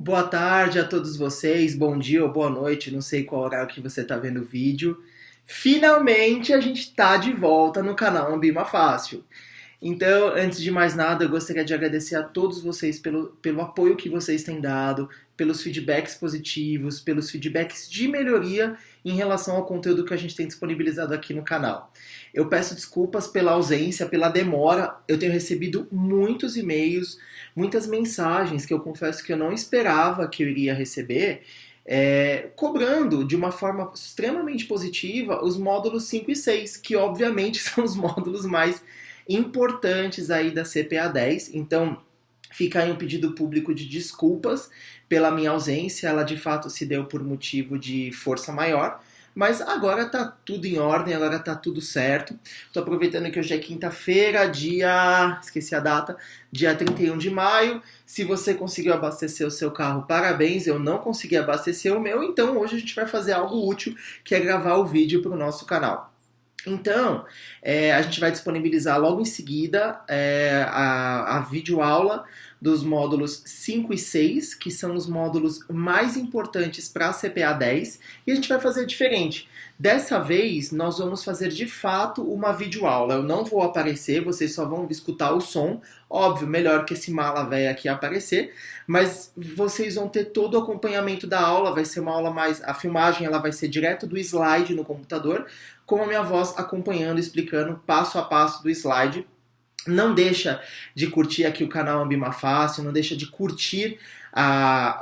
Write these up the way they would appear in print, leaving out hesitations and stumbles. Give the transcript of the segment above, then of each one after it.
Boa tarde a todos vocês, bom dia ou boa noite, não sei qual horário que você está vendo o vídeo. Finalmente a gente está de volta no canal Ambima Fácil. Então, antes de mais nada, eu gostaria de agradecer a todos vocês pelo apoio que vocês têm dado, pelos feedbacks positivos, pelos feedbacks de melhoria em relação ao conteúdo que a gente tem disponibilizado aqui no canal. Eu peço desculpas pela ausência, pela demora. Eu tenho recebido muitos e-mails, muitas mensagens que eu confesso que eu não esperava que eu iria receber, cobrando de uma forma extremamente positiva os módulos 5 e 6, que obviamente são os módulos mais importantes aí da CPA 10. Então, fica aí um pedido público de desculpas pela minha ausência. Ela de fato se deu por motivo de força maior. Mas agora tá tudo em ordem, agora tá tudo certo. Tô aproveitando que hoje é quinta-feira, esqueci a data, dia 31 de maio. Se você conseguiu abastecer o seu carro, parabéns. Eu não consegui abastecer o meu, então hoje a gente vai fazer algo útil, que é gravar o vídeo para o nosso canal. Então, a gente vai disponibilizar logo em seguida a videoaula dos módulos 5 e 6, que são os módulos mais importantes para a CPA 10, e a gente vai fazer diferente. Dessa vez, nós vamos fazer de fato uma videoaula. Eu não vou aparecer, vocês só vão escutar o som. Óbvio, melhor que esse mala velho aqui aparecer, mas vocês vão ter todo o acompanhamento da aula. Vai ser uma aula mais... A filmagem ela vai ser direto do slide no computador, com a minha voz acompanhando, explicando passo a passo do slide. Não deixa de curtir aqui o canal Ambima Fácil, não deixa de curtir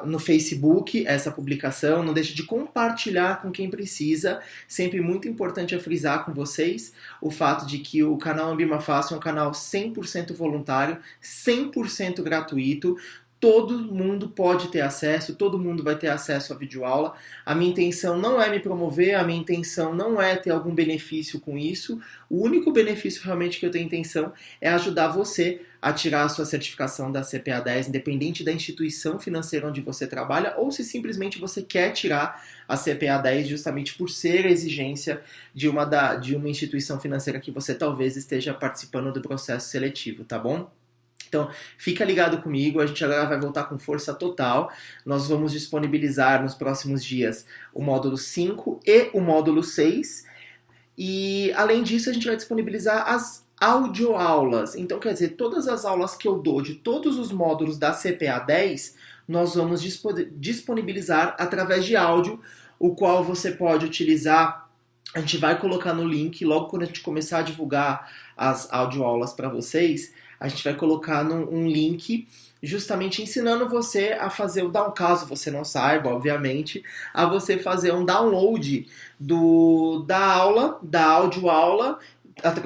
no Facebook essa publicação, não deixa de compartilhar com quem precisa. Sempre muito importante é frisar com vocês o fato de que o canal Ambima Fácil é um canal 100% voluntário, 100% gratuito. Todo mundo pode ter acesso, todo mundo vai ter acesso à videoaula. A minha intenção não é me promover, a minha intenção não é ter algum benefício com isso. O único benefício realmente que eu tenho intenção é ajudar você a tirar a sua certificação da CPA 10, independente da instituição financeira onde você trabalha, ou se simplesmente você quer tirar a CPA 10 justamente por ser a exigência de uma instituição financeira que você talvez esteja participando do processo seletivo, tá bom? Então, fica ligado comigo, a gente agora vai voltar com força total. Nós vamos disponibilizar nos próximos dias o módulo 5 e o módulo 6. E, além disso, a gente vai disponibilizar as audioaulas. Então, quer dizer, todas as aulas que eu dou de todos os módulos da CPA 10, nós vamos disponibilizar através de áudio, o qual você pode utilizar. A gente vai colocar no link, logo quando a gente começar a divulgar as audioaulas para vocês, a gente vai colocar um link justamente ensinando você a fazer caso você não saiba, obviamente, a você fazer um download da audioaula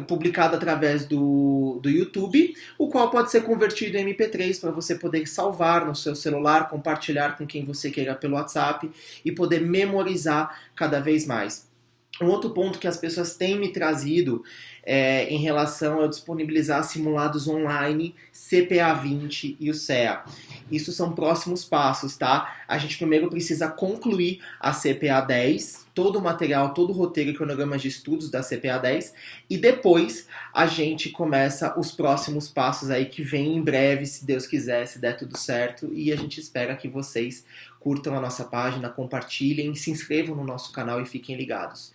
publicada através do YouTube, o qual pode ser convertido em MP3 para você poder salvar no seu celular, compartilhar com quem você queira pelo WhatsApp e poder memorizar cada vez mais. Um outro ponto que as pessoas têm me trazido em relação a disponibilizar simulados online, CPA 20 e o CEA. Isso são próximos passos, tá? A gente primeiro precisa concluir a CPA 10, todo o material, todo o roteiro e cronograma de estudos da CPA 10, e depois a gente começa os próximos passos aí que vem em breve, se Deus quiser, se der tudo certo, e a gente espera que vocês curtam a nossa página, compartilhem, se inscrevam no nosso canal e fiquem ligados.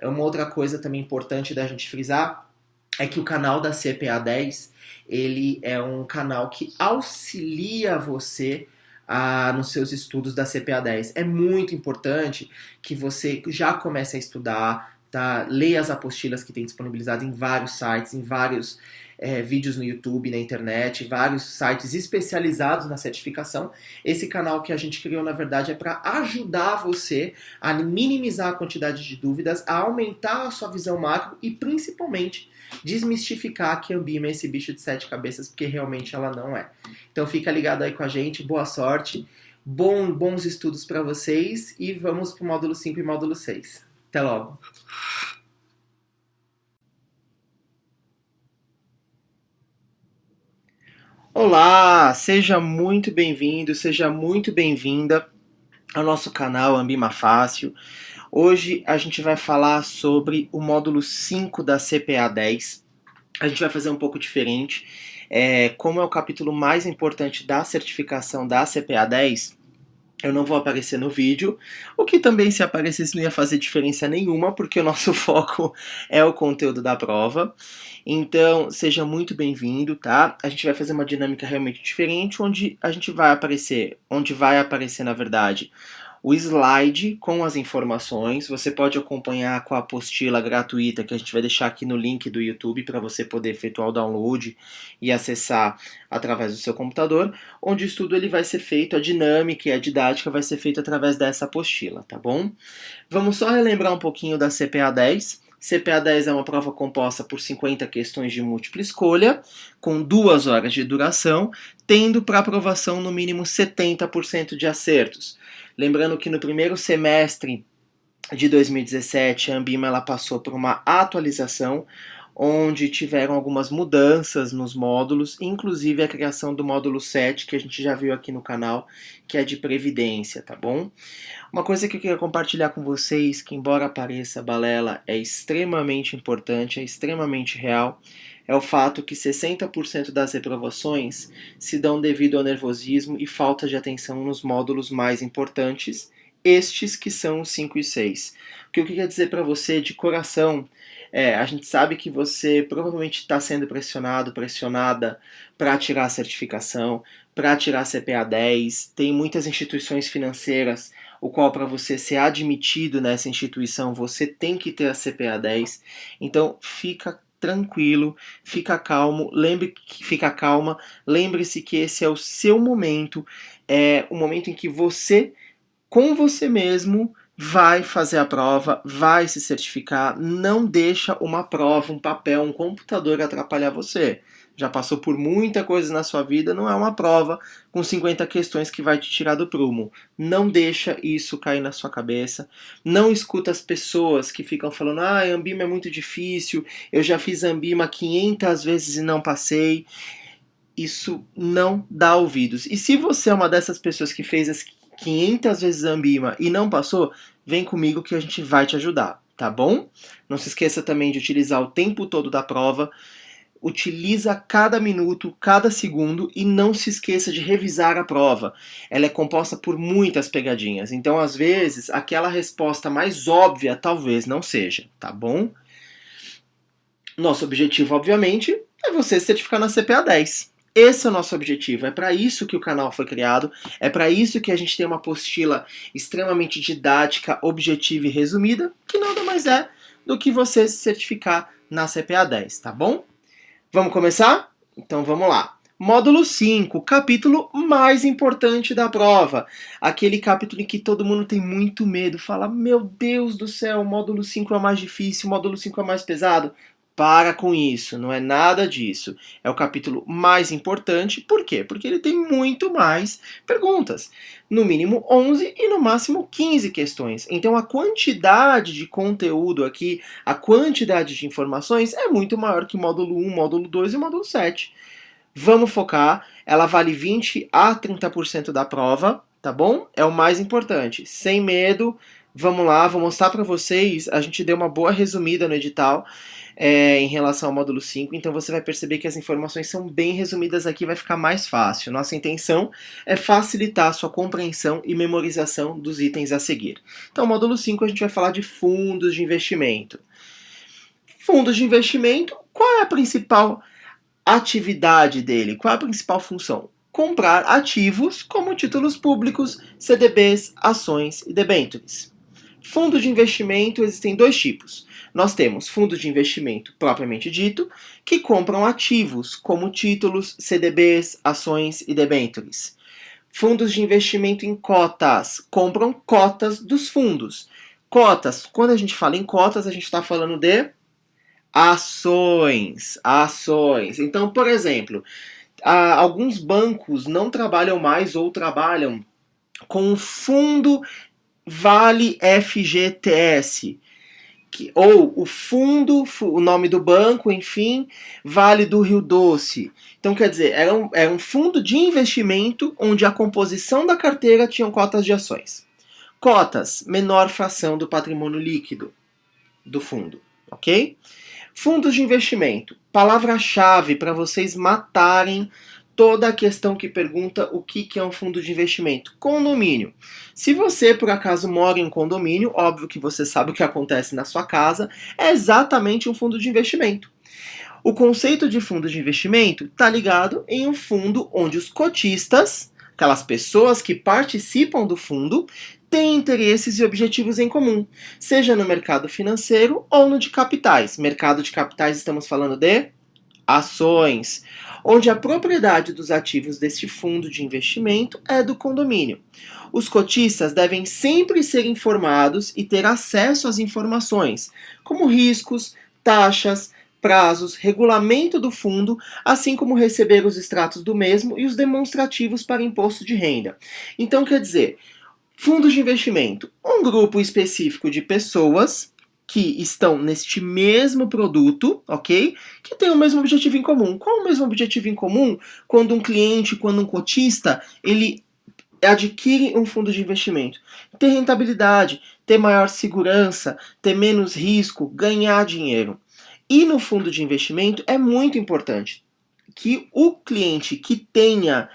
Uma outra coisa também importante da gente frisar é que o canal da CPA 10, ele é um canal que auxilia você nos seus estudos da CPA 10. É muito importante que você já comece a estudar, tá? Leia as apostilas que tem disponibilizadas em vários sites, em vários vídeos no YouTube, na internet, vários sites especializados na certificação. Esse canal que a gente criou, na verdade, é para ajudar você a minimizar a quantidade de dúvidas, a aumentar a sua visão macro e, principalmente, desmistificar que a Ambima é esse bicho de 7 cabeças, porque realmente ela não é. Então fica ligado aí com a gente, boa sorte, bons estudos para vocês e vamos para o módulo 5 e módulo 6. Até logo! Olá, seja muito bem-vindo, seja muito bem-vinda ao nosso canal Ambima Fácil. Hoje a gente vai falar sobre o módulo 5 da CPA 10. A gente vai fazer um pouco diferente. Como é o capítulo mais importante da certificação da CPA 10, Eu não vou aparecer no vídeo, o que também, se aparecesse, não ia fazer diferença nenhuma, porque o nosso foco é o conteúdo da prova. Então, seja muito bem-vindo, tá? A gente vai fazer uma dinâmica realmente diferente, onde vai aparecer, na verdade, o slide com as informações. Você pode acompanhar com a apostila gratuita que a gente vai deixar aqui no link do YouTube para você poder efetuar o download e acessar através do seu computador, onde o estudo ele vai ser feito, a dinâmica e a didática vai ser feita através dessa apostila, tá bom? Vamos só relembrar um pouquinho da CPA 10. CPA 10 é uma prova composta por 50 questões de múltipla escolha, com 2 horas de duração, tendo para aprovação no mínimo 70% de acertos. Lembrando que no primeiro semestre de 2017, a Ambima ela passou por uma atualização, onde tiveram algumas mudanças nos módulos, inclusive a criação do módulo 7, que a gente já viu aqui no canal, que é de Previdência, tá bom? Uma coisa que eu queria compartilhar com vocês, que embora pareça balela, é extremamente importante, é extremamente real, é o fato que 60% das reprovações se dão devido ao nervosismo e falta de atenção nos módulos mais importantes, estes que são os 5 e 6. O que eu queria dizer para você de coração a gente sabe que você provavelmente está sendo pressionada para tirar a certificação, para tirar a CPA 10, tem muitas instituições financeiras, o qual para você ser admitido nessa instituição, você tem que ter a CPA 10, então fica tranquilo, fica calmo, lembre-se que esse é o seu momento, é o momento em que você, com você mesmo, vai fazer a prova, vai se certificar, não deixa uma prova, um papel, um computador atrapalhar você. Já passou por muita coisa na sua vida, não é uma prova com 50 questões que vai te tirar do prumo. Não deixa isso cair na sua cabeça. Não escuta as pessoas que ficam falando: ah, Ambima é muito difícil, eu já fiz Ambima 500 vezes e não passei. Isso não dá ouvidos. E se você é uma dessas pessoas que fez as 500 vezes Ambima e não passou, vem comigo que a gente vai te ajudar, tá bom? Não se esqueça também de utilizar o tempo todo da prova, utiliza cada minuto, cada segundo e não se esqueça de revisar a prova. Ela é composta por muitas pegadinhas, então às vezes aquela resposta mais óbvia talvez não seja, tá bom? Nosso objetivo, obviamente, é você se certificar na CPA 10. Esse é o nosso objetivo, é para isso que o canal foi criado, é para isso que a gente tem uma apostila extremamente didática, objetiva e resumida, que nada mais é do que você se certificar na CPA 10, tá bom? Vamos começar? Então vamos lá. Módulo 5, capítulo mais importante da prova. Aquele capítulo em que todo mundo tem muito medo, fala: meu Deus do céu, o módulo 5 é o mais difícil, o módulo 5 é o mais pesado. Para com isso, não é nada disso. É o capítulo mais importante, por quê? Porque ele tem muito mais perguntas. No mínimo 11 e no máximo 15 questões. Então a quantidade de conteúdo aqui, a quantidade de informações é muito maior que o módulo 1, módulo 2 e o módulo 7. Vamos focar, ela vale 20 a 30% da prova, tá bom? É o mais importante. Sem medo, vamos lá, vou mostrar para vocês, a gente deu uma boa resumida no edital, em relação ao módulo 5, então você vai perceber que as informações são bem resumidas aqui, vai ficar mais fácil. Nossa intenção é facilitar a sua compreensão e memorização dos itens a seguir. Então, módulo 5 a gente vai falar de fundos de investimento. Fundos de investimento, qual é a principal atividade dele? Qual é a principal função? Comprar ativos como títulos públicos, CDBs, ações e debêntures. Fundo de investimento existem dois tipos. Nós temos fundos de investimento propriamente dito, que compram ativos como títulos, CDBs, ações e debêntures. Fundos de investimento em cotas, compram cotas dos fundos. Cotas, quando a gente fala em cotas, a gente está falando de ações. Então, por exemplo, alguns bancos não trabalham mais ou trabalham com o fundo Vale FGTS, ou o fundo, o nome do banco, enfim, Vale do Rio Doce. Então, quer dizer, era um fundo de investimento onde a composição da carteira tinha cotas de ações. Cotas, menor fração do patrimônio líquido do fundo, ok? Fundos de investimento, palavra-chave para vocês matarem toda a questão que pergunta o que é um fundo de investimento. Condomínio. Se você, por acaso, mora em um condomínio, óbvio que você sabe o que acontece na sua casa, é exatamente um fundo de investimento. O conceito de fundo de investimento está ligado em um fundo onde os cotistas, aquelas pessoas que participam do fundo, têm interesses e objetivos em comum, seja no mercado financeiro ou no de capitais. Mercado de capitais, estamos falando de ações, onde a propriedade dos ativos deste fundo de investimento é do condomínio. Os cotistas devem sempre ser informados e ter acesso às informações, como riscos, taxas, prazos, regulamento do fundo, assim como receber os extratos do mesmo e os demonstrativos para imposto de renda. Então, quer dizer, fundos de investimento, um grupo específico de pessoas que estão neste mesmo produto, ok? Que tem o mesmo objetivo em comum. Qual é o mesmo objetivo em comum quando um cliente, quando um cotista, ele adquire um fundo de investimento? Ter rentabilidade, ter maior segurança, ter menos risco, ganhar dinheiro. E no fundo de investimento é muito importante que o cliente que tenha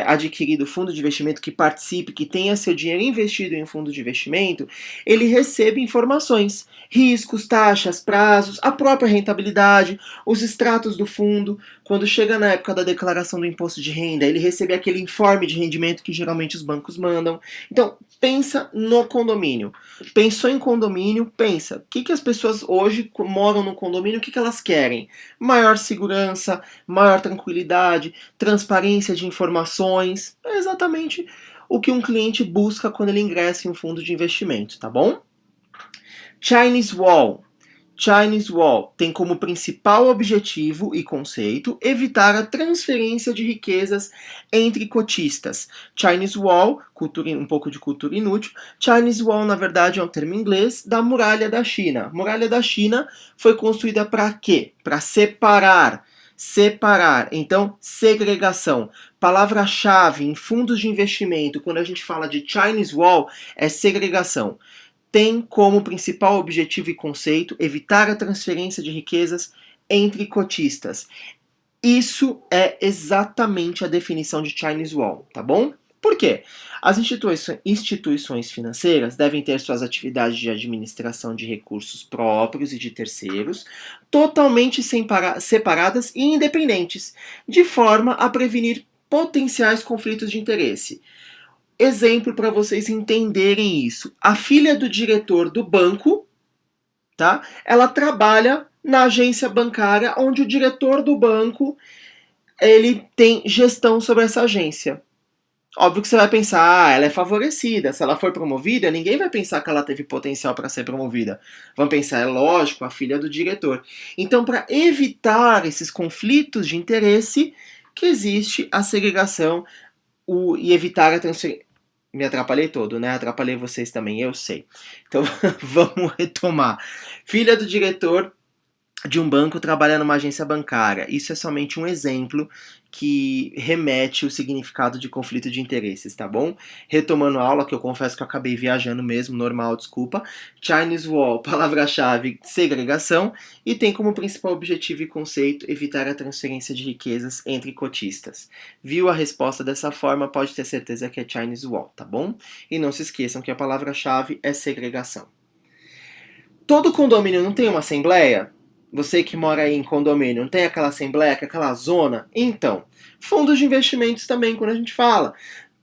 adquirido fundo de investimento, que participe, que tenha seu dinheiro investido em um fundo de investimento, ele receba informações, riscos, taxas, prazos, a própria rentabilidade, os extratos do fundo. Quando chega na época da declaração do imposto de renda, ele recebe aquele informe de rendimento que geralmente os bancos mandam. Então, pensa no condomínio. Pensou em condomínio, pensa, o que as pessoas hoje moram no condomínio, o que elas querem? Maior segurança, maior tranquilidade, transparência de informações. É exatamente o que um cliente busca quando ele ingressa em um fundo de investimento, tá bom? Chinese Wall. Chinese Wall tem como principal objetivo e conceito evitar a transferência de riquezas entre cotistas. Chinese Wall, um pouco de cultura inútil. Chinese Wall, na verdade, é um termo inglês da Muralha da China. A Muralha da China foi construída para quê? Para separar. Então, segregação. Palavra-chave em fundos de investimento, quando a gente fala de Chinese Wall, é segregação. Tem como principal objetivo e conceito evitar a transferência de riquezas entre cotistas. Isso é exatamente a definição de Chinese Wall, tá bom? Por quê? As instituições financeiras devem ter suas atividades de administração de recursos próprios e de terceiros totalmente separadas e independentes, de forma a prevenir potenciais conflitos de interesse. Exemplo para vocês entenderem isso. A filha do diretor do banco, tá? Ela trabalha na agência bancária onde o diretor do banco ele tem gestão sobre essa agência. Óbvio que você vai pensar, ela é favorecida, se ela for promovida, ninguém vai pensar que ela teve potencial para ser promovida. Vão pensar, é lógico, a filha do diretor. Então, para evitar esses conflitos de interesse, que existe a segregação e evitar a transferência. Me atrapalhei todo, né? Atrapalhei vocês também, eu sei. Então, vamos retomar. Filha do diretor de um banco trabalha numa agência bancária. Isso é somente um exemplo que remete o significado de conflito de interesses, tá bom? Retomando a aula, que eu confesso que eu acabei viajando mesmo, normal, desculpa. Chinese Wall, palavra-chave, segregação, e tem como principal objetivo e conceito evitar a transferência de riquezas entre cotistas. Viu a resposta dessa forma, pode ter certeza que é Chinese Wall, tá bom? E não se esqueçam que a palavra-chave é segregação. Todo condomínio não tem uma assembleia? Você que mora aí em condomínio, não tem aquela assembleia, aquela zona? Então, fundos de investimentos também, quando a gente fala,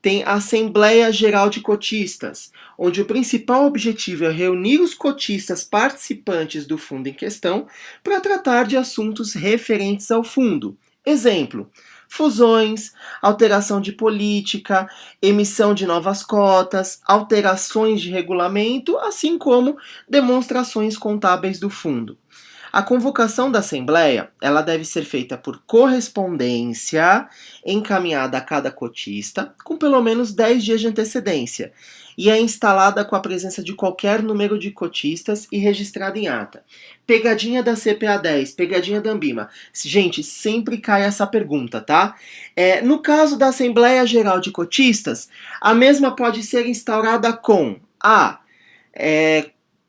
tem a Assembleia Geral de Cotistas, onde o principal objetivo é reunir os cotistas participantes do fundo em questão para tratar de assuntos referentes ao fundo. Exemplo, fusões, alteração de política, emissão de novas cotas, alterações de regulamento, assim como demonstrações contábeis do fundo. A convocação da Assembleia ela deve ser feita por correspondência encaminhada a cada cotista, com pelo menos 10 dias de antecedência, e é instalada com a presença de qualquer número de cotistas e registrada em ata. Pegadinha da CPA 10, pegadinha da Ambima. Gente, sempre cai essa pergunta, tá? No caso da Assembleia Geral de Cotistas, a mesma pode ser instaurada com A.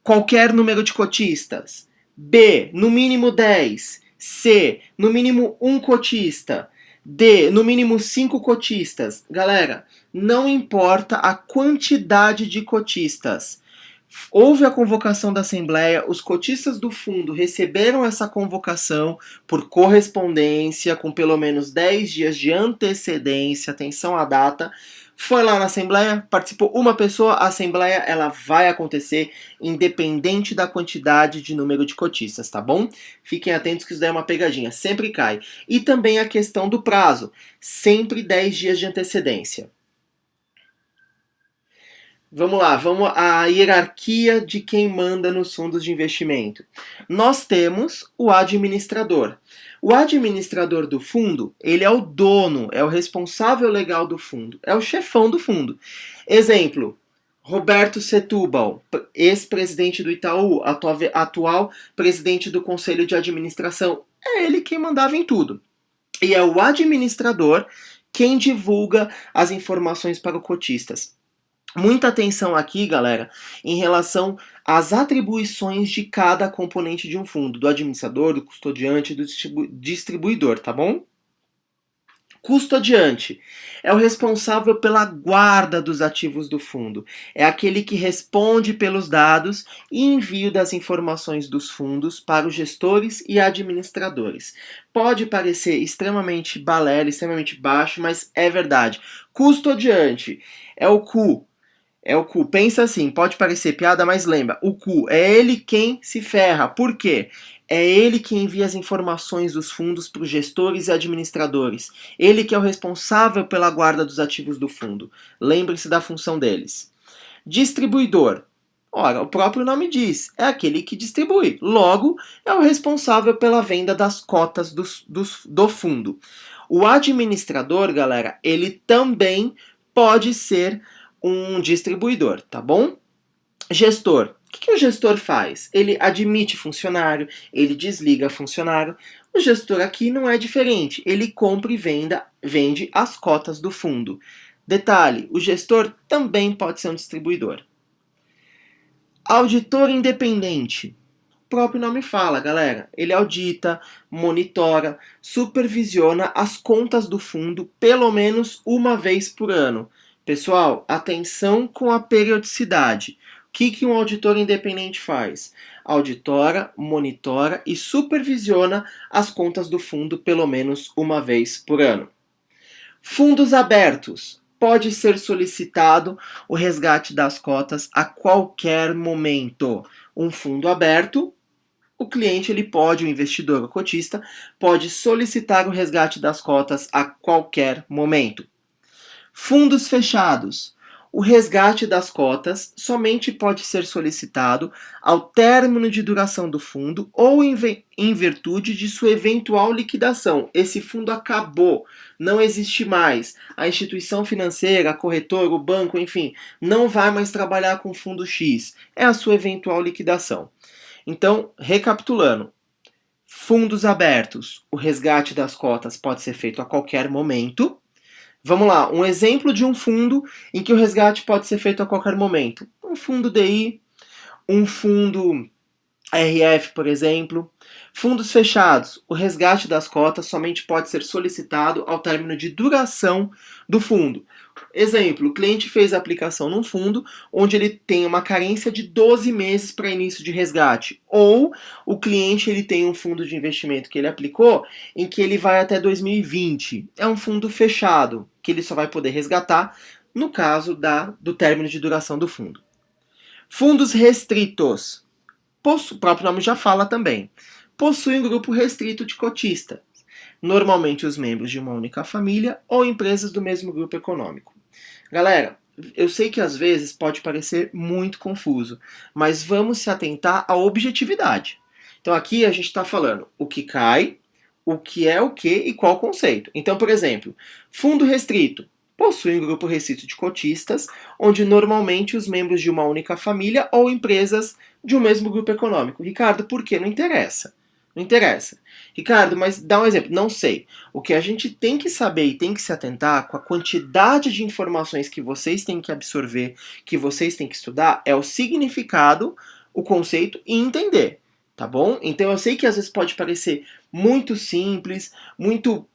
Qualquer número de cotistas. B, no mínimo 10. C, no mínimo um cotista. de no mínimo 5 cotistas. Galera, não importa a quantidade de cotistas. Houve a convocação da Assembleia, os cotistas do fundo receberam essa convocação por correspondência, com pelo menos 10 dias de antecedência, atenção à data. Foi lá na Assembleia, participou uma pessoa, a Assembleia ela vai acontecer independente da quantidade de número de cotistas, tá bom? Fiquem atentos que isso daí é uma pegadinha, sempre cai. E também a questão do prazo, sempre 10 dias de antecedência. Vamos lá, vamos à hierarquia de quem manda nos fundos de investimento. Nós temos o administrador. O administrador do fundo, ele é o dono, é o responsável legal do fundo, é o chefão do fundo. Exemplo, Roberto Setúbal, ex-presidente do Itaú, atual presidente do Conselho de Administração. É ele quem mandava em tudo. E é o administrador quem divulga as informações para os cotistas. Muita atenção aqui, galera, em relação às atribuições de cada componente de um fundo, do administrador, do custodiante e do distribuidor, tá bom? Custodiante é o responsável pela guarda dos ativos do fundo. É aquele que responde pelos dados e envio das informações dos fundos para os gestores e administradores. Pode parecer extremamente balela, extremamente baixo, mas é verdade. Custodiante é o cu. É o cu. Pensa assim, pode parecer piada, mas lembra, o cu é ele quem se ferra. Por quê? É ele que envia as informações dos fundos para os gestores e administradores. Ele que é o responsável pela guarda dos ativos do fundo. Lembre-se da função deles. Distribuidor. Ora, o próprio nome diz, é aquele que distribui. Logo, é o responsável pela venda das cotas do fundo. O administrador, galera, ele também pode ser um distribuidor, tá bom? Gestor. O que o gestor faz? Ele admite funcionário, ele desliga funcionário. O gestor aqui não é diferente. Ele compra e vende as cotas do fundo. Detalhe, o gestor também pode ser um distribuidor. Auditor independente. O próprio nome fala, galera. Ele audita, monitora, supervisiona as contas do fundo pelo menos uma vez por ano. Pessoal, atenção com a periodicidade. O que um auditor independente faz? Auditora, monitora e supervisiona as contas do fundo pelo menos uma vez por ano. Fundos abertos. Pode ser solicitado o resgate das cotas a qualquer momento. Um fundo aberto, o cliente o investidor, o cotista, pode solicitar o resgate das cotas a qualquer momento. Fundos fechados. O resgate das cotas somente pode ser solicitado ao término de duração do fundo ou em virtude de sua eventual liquidação. Esse fundo acabou, não existe mais. A instituição financeira, a corretora, o banco, enfim, não vai mais trabalhar com fundo X. É a sua eventual liquidação. Então, recapitulando. Fundos abertos. O resgate das cotas pode ser feito a qualquer momento. Vamos lá, um exemplo de um fundo em que o resgate pode ser feito a qualquer momento. Um fundo DI, um fundo RF, por exemplo. Fundos fechados, o resgate das cotas somente pode ser solicitado ao término de duração do fundo. Exemplo, o cliente fez a aplicação num fundo onde ele tem uma carência de 12 meses para início de resgate. Ou o cliente ele tem um fundo de investimento que ele aplicou em que ele vai até 2020. É um fundo fechado, que ele só vai poder resgatar no caso do término de duração do fundo. Fundos restritos. O próprio nome já fala também. Possui um grupo restrito de cotistas. Normalmente os membros de uma única família ou empresas do mesmo grupo econômico. Galera, eu sei que às vezes pode parecer muito confuso, mas vamos se atentar à objetividade. Então aqui a gente está falando o que cai, o que é o que e qual conceito. Então, por exemplo, fundo restrito possui um grupo restrito de cotistas, onde normalmente os membros de uma única família ou empresas de um mesmo grupo econômico. Ricardo, por quê? Não interessa. Não interessa. Ricardo, mas dá um exemplo. Não sei. O que a gente tem que saber e tem que se atentar com a quantidade de informações que vocês têm que absorver, que vocês têm que estudar, é o significado, o conceito e entender. Tá bom? Então eu sei que às vezes pode parecer muito simples, muito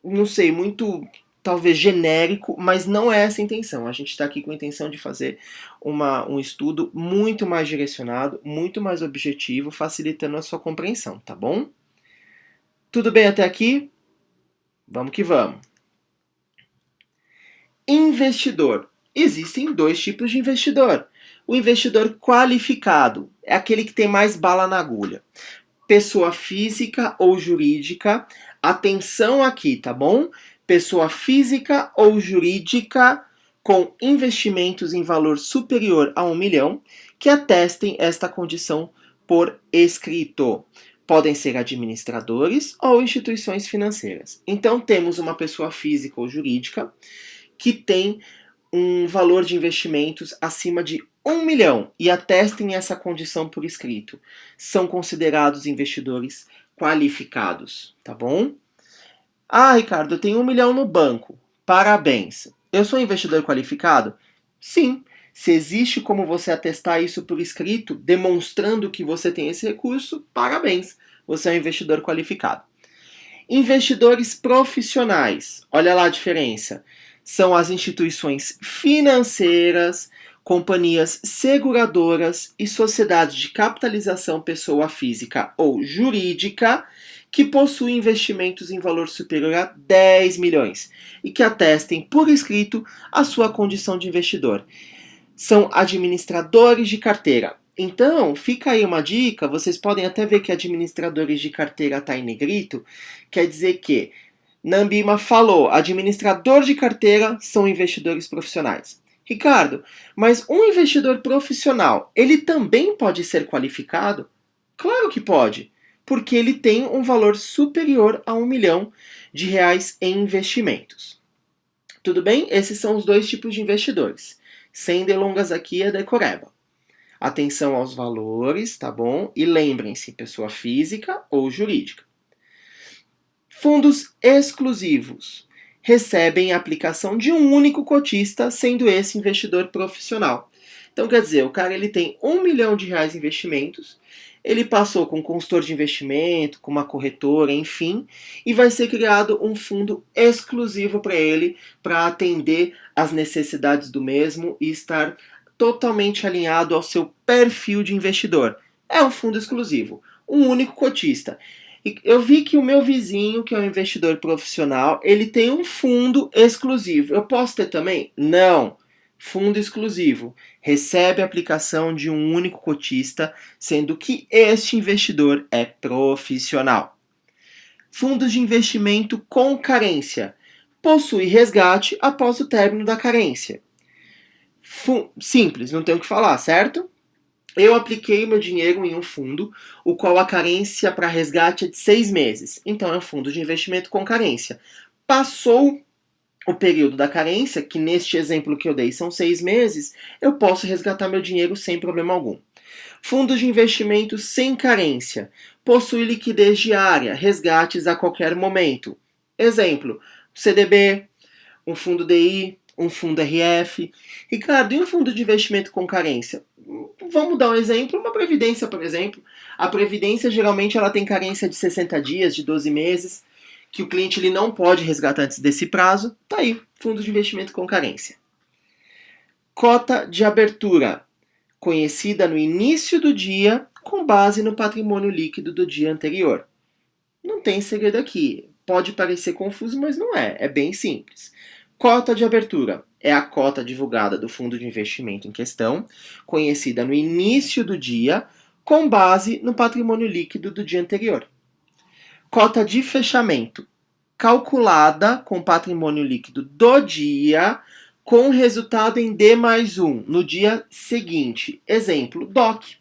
não sei, muito talvez genérico, mas não é essa a intenção. A gente está aqui com a intenção de fazer um estudo muito mais direcionado, muito mais objetivo, facilitando a sua compreensão, tá bom? Tudo bem até aqui? Vamos que vamos. Investidor. Existem dois tipos de investidor. O investidor qualificado é aquele que tem mais bala na agulha. Pessoa física ou jurídica, atenção aqui, tá bom? Pessoa física ou jurídica com investimentos em valor superior a 1 milhão que atestem esta condição por escrito. Podem ser administradores ou instituições financeiras. Então, temos uma pessoa física ou jurídica que tem um valor de investimentos acima de 1 milhão e atestem essa condição por escrito. São considerados investidores qualificados, tá bom? Ah, Ricardo, eu tenho 1 milhão no banco. Parabéns. Eu sou investidor qualificado? Sim. Se existe como você atestar isso por escrito, demonstrando que você tem esse recurso, parabéns. Você é um investidor qualificado. Investidores profissionais. Olha lá a diferença. São as instituições financeiras, companhias seguradoras e sociedades de capitalização pessoa física ou jurídica que possuem investimentos em valor superior a 10 milhões e que atestem por escrito a sua condição de investidor. São administradores de carteira. Então, fica aí uma dica, vocês podem até ver que administradores de carteira está em negrito, quer dizer que na Ambima falou, administrador de carteira são investidores profissionais. Ricardo, mas um investidor profissional, ele também pode ser qualificado? Claro que pode, porque ele tem um valor superior a 1 milhão de reais em investimentos. Tudo bem? Esses são os dois tipos de investidores. Sem delongas aqui é decoreba. Atenção aos valores, tá bom? E lembrem-se, pessoa física ou jurídica. Fundos exclusivos recebem a aplicação de um único cotista, sendo esse investidor profissional. Então, quer dizer, o cara ele tem 1 milhão de reais em investimentos, ele passou com um consultor de investimento, com uma corretora, enfim, e vai ser criado um fundo exclusivo para ele, para atender às necessidades do mesmo e estar totalmente alinhado ao seu perfil de investidor. É um fundo exclusivo, um único cotista. Eu vi que o meu vizinho, que é um investidor profissional, ele tem um fundo exclusivo. Eu posso ter também? Não. Fundo exclusivo. Recebe a aplicação de um único cotista, sendo que este investidor é profissional. Fundos de investimento com carência. Possui resgate após o término da carência. Simples, não tenho o que falar, certo? Eu apliquei meu dinheiro em um fundo, o qual a carência para resgate é de 6 meses. Então é um fundo de investimento com carência. Passou o período da carência, que neste exemplo que eu dei são 6 meses, eu posso resgatar meu dinheiro sem problema algum. Fundo de investimento sem carência. Possui liquidez diária, resgates a qualquer momento. Exemplo, CDB, um fundo DI, um fundo RF. Ricardo, e um fundo de investimento com carência? Vamos dar um exemplo, uma previdência, por exemplo. A previdência geralmente ela tem carência de 60 dias, de 12 meses, que o cliente ele não pode resgatar antes desse prazo. Tá aí, fundo de investimento com carência. Cota de abertura, conhecida no início do dia com base no patrimônio líquido do dia anterior. Não tem segredo aqui. Pode parecer confuso, mas não é. É bem simples. Cota de abertura é a cota divulgada do fundo de investimento em questão, conhecida no início do dia, com base no patrimônio líquido do dia anterior. Cota de fechamento, calculada com patrimônio líquido do dia, com resultado em D mais 1 no dia seguinte. Exemplo, DOC.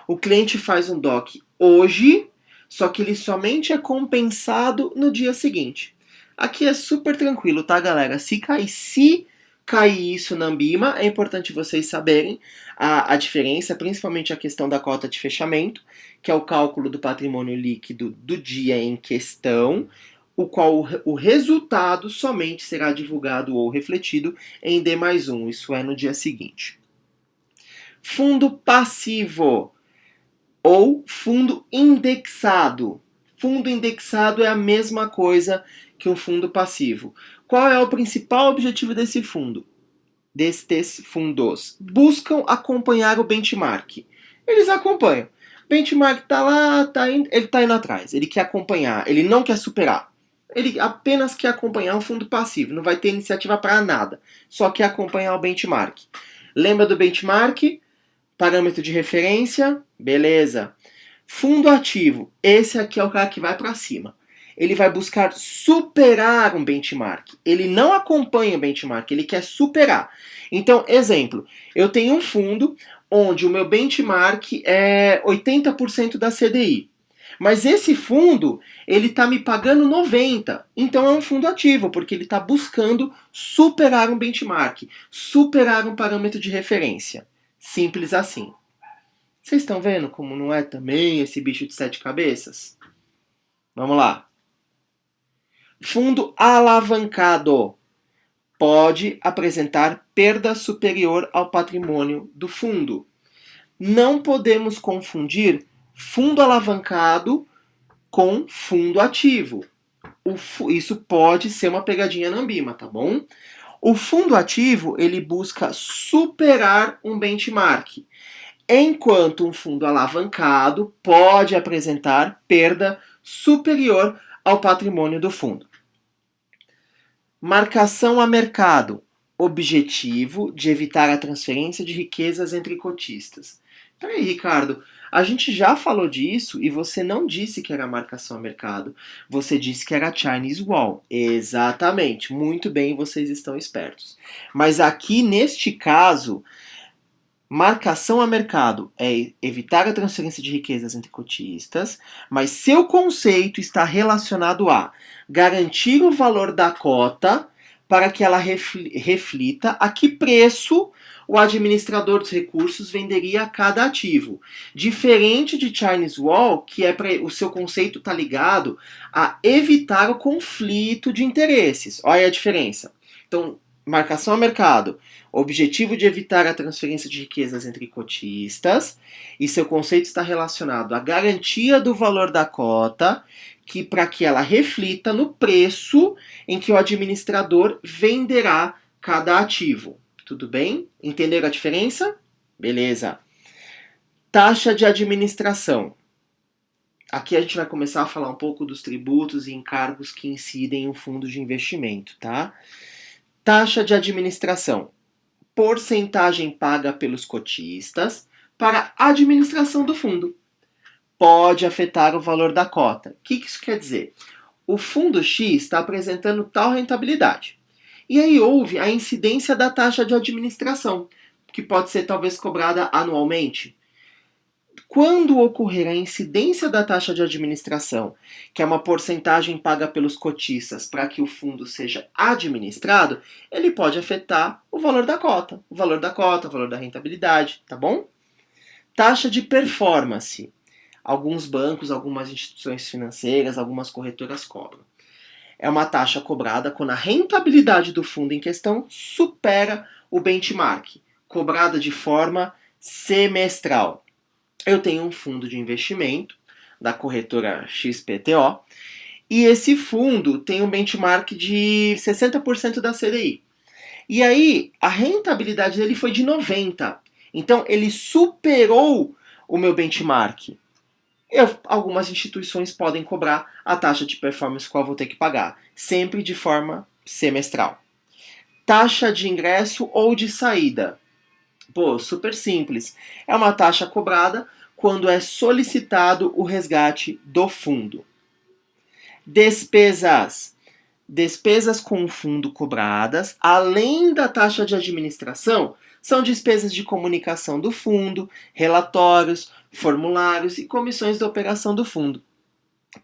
O cliente faz um DOC hoje, só que ele somente é compensado no dia seguinte. Aqui é super tranquilo, tá, galera? Se cair isso na Ambima, é importante vocês saberem a diferença, principalmente a questão da cota de fechamento, que é o cálculo do patrimônio líquido do dia em questão, o qual o resultado somente será divulgado ou refletido em D mais 1, isso é no dia seguinte. Fundo passivo ou fundo indexado. Fundo indexado é a mesma coisa que um fundo passivo. Qual é o principal objetivo desse fundo? Destes fundos? Buscam acompanhar o benchmark. Eles acompanham. O benchmark está lá, ele está indo atrás. Ele quer acompanhar, ele não quer superar. Ele apenas quer acompanhar um fundo passivo, não vai ter iniciativa para nada. Só quer acompanhar o benchmark. Lembra do benchmark? Parâmetro de referência? Beleza. Fundo ativo. Esse aqui é o cara que vai para cima. Ele vai buscar superar um benchmark. Ele não acompanha o benchmark, ele quer superar. Então, exemplo, eu tenho um fundo onde o meu benchmark é 80% da CDI. Mas esse fundo, ele está me pagando 90%. Então é um fundo ativo, porque ele está buscando superar um benchmark, superar um parâmetro de referência. Simples assim. Vocês estão vendo como não é também esse bicho de 7 cabeças? Vamos lá. Fundo alavancado pode apresentar perda superior ao patrimônio do fundo. Não podemos confundir fundo alavancado com fundo ativo. Isso pode ser uma pegadinha na Ambima, tá bom? O fundo ativo, ele busca superar um benchmark, enquanto um fundo alavancado pode apresentar perda superior ao patrimônio do fundo. Marcação a mercado. Objetivo de evitar a transferência de riquezas entre cotistas. Peraí, Ricardo, a gente já falou disso e você não disse que era marcação a mercado. Você disse que era Chinese Wall. Exatamente, muito bem, vocês estão espertos. Mas aqui, neste caso, marcação a mercado é evitar a transferência de riquezas entre cotistas, mas seu conceito está relacionado a garantir o valor da cota para que ela reflita a que preço o administrador dos recursos venderia cada ativo. Diferente de Chinese Wall, que o seu conceito está ligado a evitar o conflito de interesses. Olha a diferença. Então, marcação a mercado, objetivo de evitar a transferência de riquezas entre cotistas, e seu conceito está relacionado à garantia do valor da cota, para que ela reflita no preço em que o administrador venderá cada ativo. Tudo bem? Entenderam a diferença? Beleza. Taxa de administração. Aqui a gente vai começar a falar um pouco dos tributos e encargos que incidem em um fundo de investimento, tá? Taxa de administração. Porcentagem paga pelos cotistas para a administração do fundo. Pode afetar o valor da cota. O que isso quer dizer? O fundo X está apresentando tal rentabilidade. E aí houve a incidência da taxa de administração, que pode ser talvez cobrada anualmente. Quando ocorrer a incidência da taxa de administração, que é uma porcentagem paga pelos cotistas para que o fundo seja administrado, ele pode afetar o valor da cota, o valor da rentabilidade, tá bom? Taxa de performance. Alguns bancos, algumas instituições financeiras, algumas corretoras cobram. É uma taxa cobrada quando a rentabilidade do fundo em questão supera o benchmark, cobrada de forma semestral. Eu tenho um fundo de investimento da corretora XPTO e esse fundo tem um benchmark de 60% da CDI. E aí a rentabilidade dele foi de 90%. Então ele superou o meu benchmark. Algumas instituições podem cobrar a taxa de performance que eu vou ter que pagar, sempre de forma semestral. Taxa de ingresso ou de saída. Pô, super simples. É uma taxa cobrada quando é solicitado o resgate do fundo. Despesas. Despesas com o fundo cobradas, além da taxa de administração, são despesas de comunicação do fundo, relatórios, formulários e comissões da operação do fundo.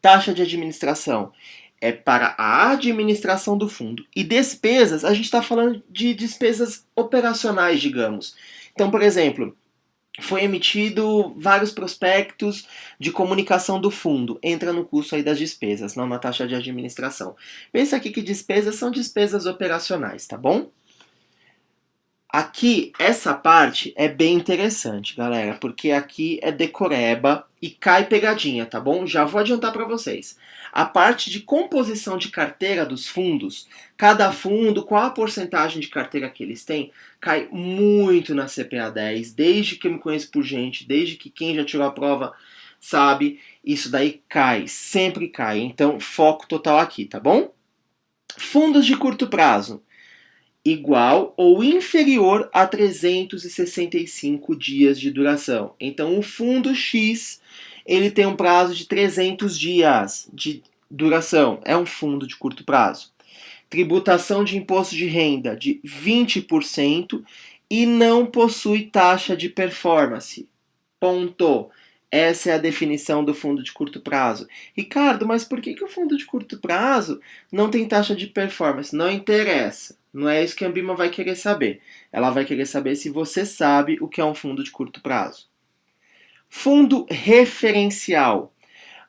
Taxa de administração é para a administração do fundo. E despesas, a gente está falando de despesas operacionais, digamos. Então, por exemplo, foi emitido vários prospectos de comunicação do fundo. Entra no custo aí das despesas, não na taxa de administração. Pensa aqui que despesas são despesas operacionais, tá bom? Aqui, essa parte é bem interessante, galera, porque aqui é decoreba e cai pegadinha, tá bom? Já vou adiantar para vocês. A parte de composição de carteira dos fundos, cada fundo, qual a porcentagem de carteira que eles têm, cai muito na CPA 10, desde que eu me conheço por gente, desde que quem já tirou a prova sabe, isso daí cai, sempre cai. Então, foco total aqui, tá bom? Fundos de curto prazo igual ou inferior a 365 dias de duração. Então, o fundo X, ele tem um prazo de 300 dias de duração. É um fundo de curto prazo. Tributação de imposto de renda de 20% e não possui taxa de performance. Ponto. Essa é a definição do fundo de curto prazo. Ricardo, mas por que o fundo de curto prazo não tem taxa de performance? Não interessa. Não é isso que a Ambima vai querer saber. Ela vai querer saber se você sabe o que é um fundo de curto prazo. Fundo referencial.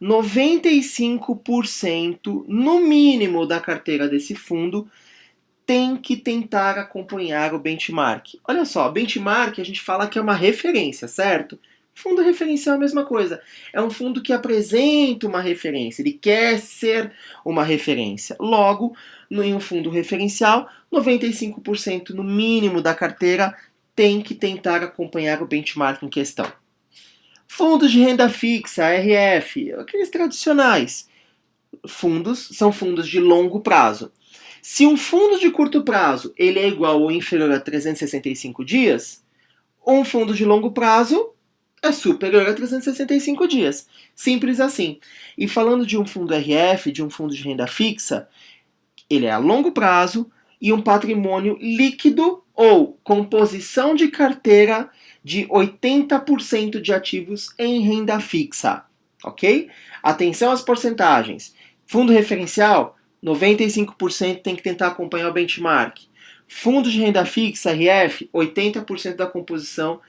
95% no mínimo da carteira desse fundo tem que tentar acompanhar o benchmark. Olha só, benchmark a gente fala que é uma referência, certo? Fundo referencial é a mesma coisa. É um fundo que apresenta uma referência, ele quer ser uma referência. Logo, em um fundo referencial, 95% no mínimo da carteira tem que tentar acompanhar o benchmark em questão. Fundos de renda fixa, RF, aqueles tradicionais. São fundos de longo prazo. Se um fundo de curto prazo ele é igual ou inferior a 365 dias, um fundo de longo prazo é superior a 365 dias. Simples assim. E falando de um fundo RF, de um fundo de renda fixa, ele é a longo prazo e um patrimônio líquido ou composição de carteira de 80% de ativos em renda fixa. Ok? Atenção às porcentagens. Fundo referencial, 95% tem que tentar acompanhar o benchmark. Fundo de renda fixa, RF, 80% da composição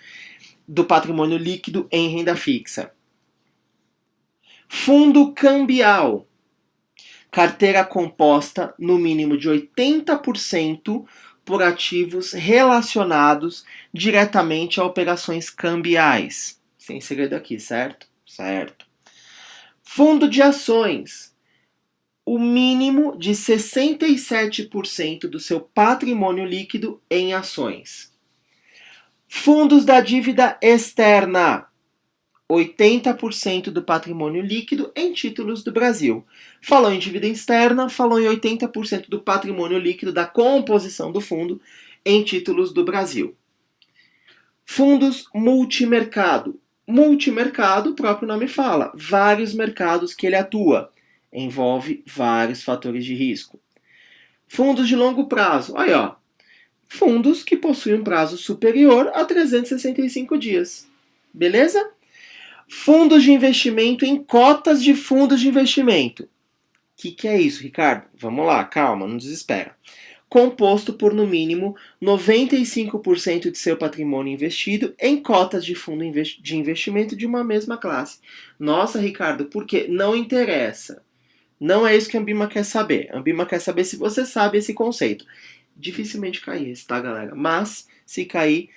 do patrimônio líquido em renda fixa. Fundo cambial. Carteira composta no mínimo de 80% por ativos relacionados diretamente a operações cambiais. Sem segredo aqui, certo? Certo. Fundo de ações. O mínimo de 67% do seu patrimônio líquido em ações. Fundos da dívida externa. 80% do patrimônio líquido em títulos do Brasil. Falou em dívida externa, falou em 80% do patrimônio líquido da composição do fundo em títulos do Brasil. Fundos multimercado. Multimercado, o próprio nome fala, vários mercados que ele atua. Envolve vários fatores de risco. Fundos de longo prazo. Aí, ó. Fundos que possuem um prazo superior a 365 dias. Beleza? Fundos de investimento em cotas de fundos de investimento. O que é isso, Ricardo? Vamos lá, calma, não desespera. Composto por, no mínimo, 95% de seu patrimônio investido em cotas de fundo de investimento de uma mesma classe. Nossa, Ricardo, por quê? Não interessa. Não é isso que a Ambima quer saber. A Ambima quer saber se você sabe esse conceito. Dificilmente cai esse, tá, galera? Mas, se cair,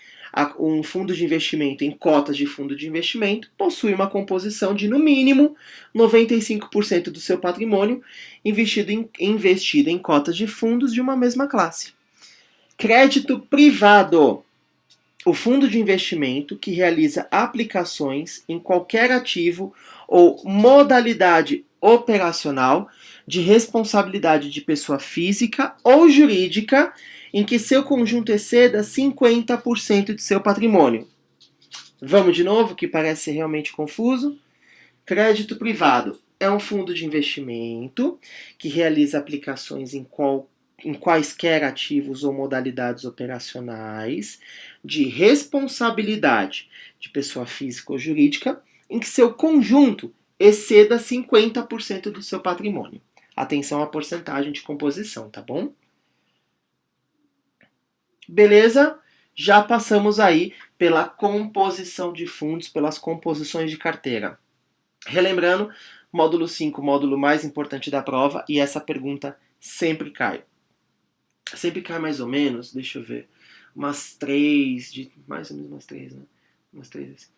um fundo de investimento em cotas de fundo de investimento possui uma composição de, no mínimo, 95% do seu patrimônio investido em cotas de fundos de uma mesma classe. Crédito privado. O fundo de investimento que realiza aplicações em qualquer ativo ou modalidade operacional de responsabilidade de pessoa física ou jurídica em que seu conjunto exceda 50% de seu patrimônio. Vamos de novo, que parece ser realmente confuso. Crédito privado é um fundo de investimento que realiza aplicações em quaisquer ativos ou modalidades operacionais de responsabilidade de pessoa física ou jurídica em que seu conjunto exceda 50% do seu patrimônio. Atenção à porcentagem de composição, tá bom? Beleza? Já passamos aí pela composição de fundos, pelas composições de carteira. Relembrando, módulo 5, módulo mais importante da prova, e essa pergunta sempre cai. Sempre cai mais ou menos, deixa eu ver, umas 3, mais ou menos umas 3, né?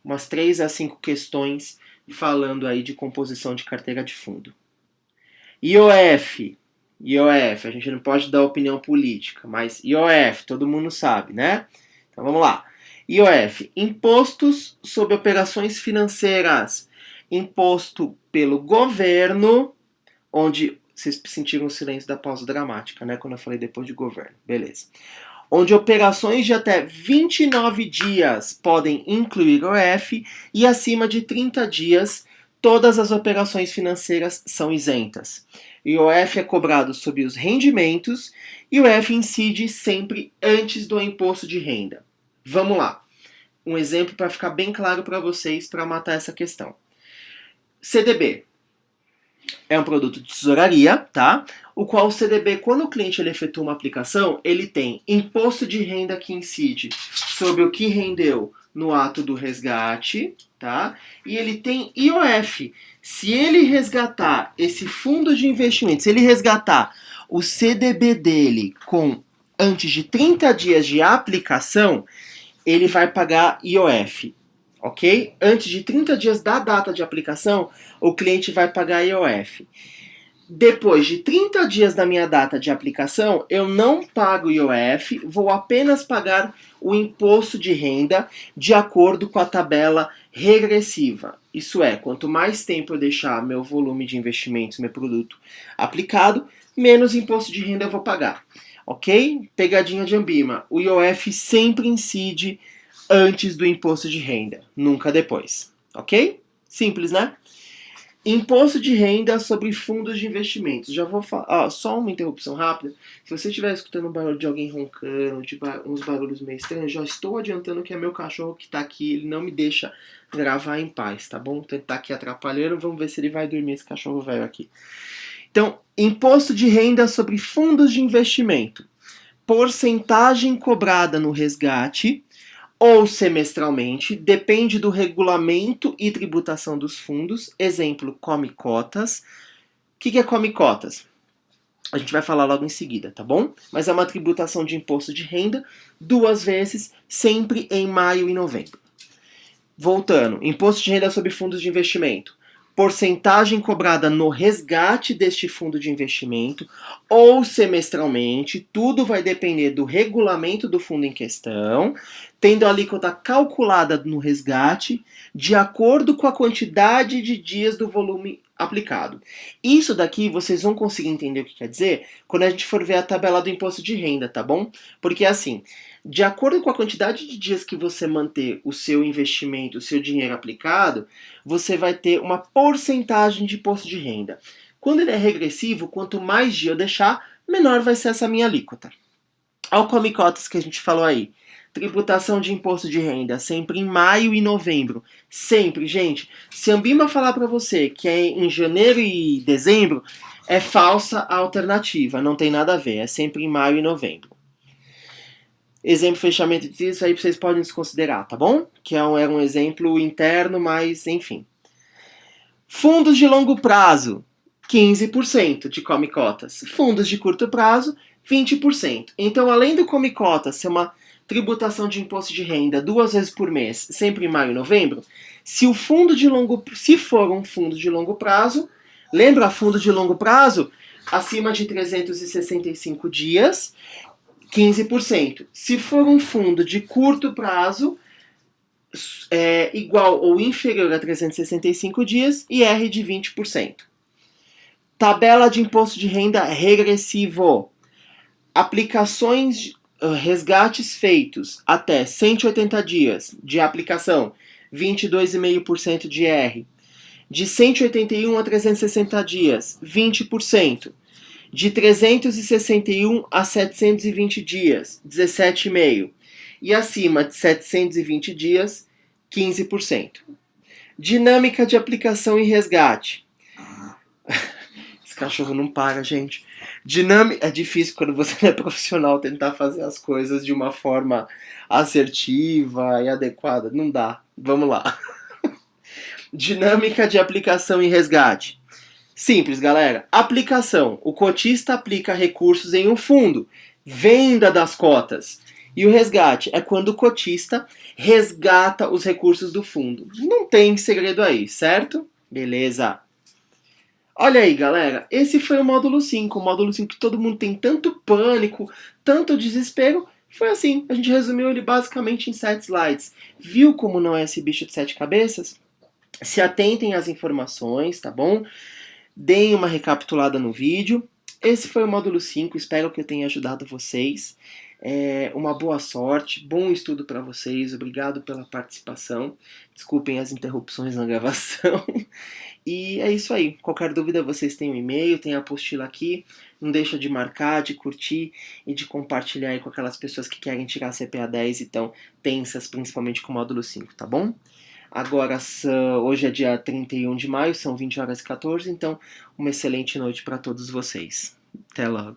Umas 3 a 5 questões falando aí de composição de carteira de fundo. IOF, a gente não pode dar opinião política, mas IOF, todo mundo sabe, né? Então vamos lá. IOF, impostos sobre operações financeiras, imposto pelo governo, onde vocês sentiram o silêncio da pausa dramática, né? Quando eu falei depois de governo, beleza. Onde operações de até 29 dias podem incluir IOF e acima de 30 dias todas as operações financeiras são isentas. O IOF é cobrado sobre os rendimentos e o IOF incide sempre antes do imposto de renda. Vamos lá. Um exemplo para ficar bem claro para vocês, para matar essa questão. CDB é um produto de tesouraria, tá? O qual o CDB, quando o cliente ele efetua uma aplicação, ele tem imposto de renda que incide sobre o que rendeu no ato do resgate, tá? E ele tem IOF. Se ele resgatar esse fundo de investimento, se ele resgatar o CDB dele com antes de 30 dias de aplicação, ele vai pagar IOF, ok? Antes de 30 dias da data de aplicação, o cliente vai pagar IOF. Depois de 30 dias da minha data de aplicação, eu não pago IOF, vou apenas pagar o imposto de renda de acordo com a tabela regressiva. Isso é, quanto mais tempo eu deixar meu volume de investimentos, meu produto aplicado, menos imposto de renda eu vou pagar. Ok? Pegadinha de Ambima. O IOF sempre incide antes do imposto de renda, nunca depois. Ok? Simples, né? Imposto de renda sobre fundos de investimentos. Já vou falar. Só uma interrupção rápida. Se você estiver escutando um barulho de alguém roncando, uns barulhos meio estranhos, já estou adiantando que é meu cachorro que está aqui. Ele não me deixa gravar em paz, tá bom? Então ele está aqui atrapalhando. Vamos ver se ele vai dormir, esse cachorro velho aqui. Então, imposto de renda sobre fundos de investimento. Porcentagem cobrada no resgate ou semestralmente, depende do regulamento e tributação dos fundos. Exemplo, come cotas. O que é come cotas? A gente vai falar logo em seguida, tá bom? Mas é uma tributação de imposto de renda 2 vezes, sempre em maio e novembro. Voltando, imposto de renda sobre fundos de investimento. Porcentagem cobrada no resgate deste fundo de investimento ou semestralmente, tudo vai depender do regulamento do fundo em questão, tendo a alíquota calculada no resgate de acordo com a quantidade de dias do volume aplicado. Isso daqui vocês vão conseguir entender o que quer dizer quando a gente for ver a tabela do imposto de renda, tá bom? Porque assim, de acordo com a quantidade de dias que você manter o seu investimento, o seu dinheiro aplicado, você vai ter uma porcentagem de imposto de renda. Quando ele é regressivo, quanto mais dia eu deixar, menor vai ser essa minha alíquota. Olha o come cotas que a gente falou aí. Tributação de imposto de renda, sempre em maio e novembro. Sempre, gente. Se a Ambima falar para você que é em janeiro e dezembro, é falsa a alternativa. Não tem nada a ver. É sempre em maio e novembro. Exemplo, fechamento disso aí vocês podem desconsiderar, tá bom? Que era um exemplo interno, mas enfim. Fundos de longo prazo, 15% de come cotas. Fundos de curto prazo, 20%. Então, além do come cotas ser uma tributação de imposto de renda 2 vezes por mês, sempre em maio e novembro, se for um fundo de longo prazo, lembra, fundo de longo prazo, acima de 365 dias, 15%. Se for um fundo de curto prazo, igual ou inferior a 365 dias, IR de 20%. Tabela de imposto de renda regressivo. Aplicações, resgates feitos até 180 dias de aplicação, 22,5% de IR. De 181 a 360 dias, 20%. De 361 a 720 dias, 17,5%. E acima de 720 dias, 15%. Dinâmica de aplicação e resgate. Esse cachorro não para, gente. É difícil quando você não é profissional tentar fazer as coisas de uma forma assertiva e adequada. Não dá. Vamos lá. Dinâmica de aplicação e resgate. Simples, galera. Aplicação. O cotista aplica recursos em um fundo. Venda das cotas. E o resgate é quando o cotista resgata os recursos do fundo. Não tem segredo aí, certo? Beleza. Olha aí, galera, esse foi o módulo 5 que todo mundo tem tanto pânico, tanto desespero. Foi assim, a gente resumiu ele basicamente em 7 slides. Viu como não é esse bicho de 7 cabeças? Se atentem às informações, tá bom? Deem uma recapitulada no vídeo. Esse foi o módulo 5, espero que eu tenha ajudado vocês. Uma boa sorte, bom estudo para vocês, obrigado pela participação. Desculpem as interrupções na gravação. E é isso aí. Qualquer dúvida, vocês têm o e-mail, tem a apostila aqui. Não deixa de marcar, de curtir e de compartilhar aí com aquelas pessoas que querem tirar a CPA 10 e estão tensas, principalmente com o módulo 5, tá bom? Agora, hoje é dia 31 de maio, são 20 horas e 14, então uma excelente noite para todos vocês. Até logo.